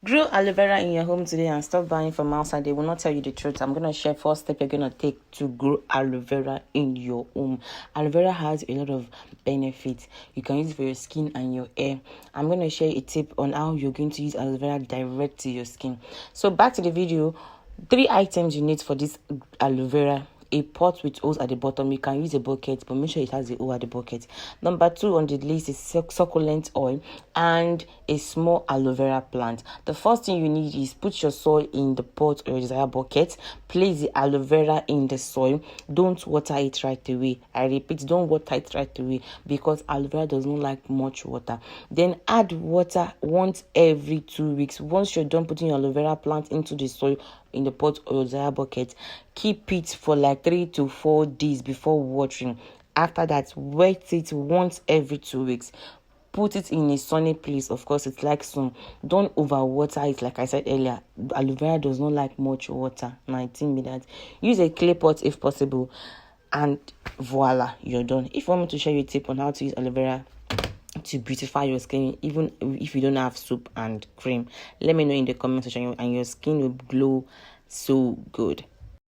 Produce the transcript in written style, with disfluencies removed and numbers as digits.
Grow aloe vera in your home today and stop buying from outside. They will not tell you the truth. I'm going to share 4 steps you're going to take to grow aloe vera in your home. Aloe vera has a lot of benefits. You can use it for your skin and your hair. I'm going to share a tip on how you're going to use aloe vera direct to your skin. So back to the video. 3 items you need for this aloe vera. A pot with holes at the bottom. You can use a bucket, but make sure it has a hole at the bucket. Number 2 on the list is succulent oil and a small aloe vera plant. The first thing you need is put your soil in the pot or your desired bucket. Place the aloe vera in the soil. Don't water it right away. I repeat, don't water it right away because aloe vera does not like much water. Then add water once every 2 weeks. Once you're done putting your aloe vera plant into the soil in the pot or your desired bucket, keep it for like 3 to 4 days before watering. After that, wet it once every 2 weeks. Put it in a sunny place. Of course, it's like sun. Don't overwater it. Like I said earlier, aloe vera does not like much water. 19 minutes. Use a clay pot if possible, and voila, you're done. If you want me to share you a tip on how to use aloe vera to beautify your skin, even if you don't have soap and cream, let me know in the comment section and your skin will glow so good.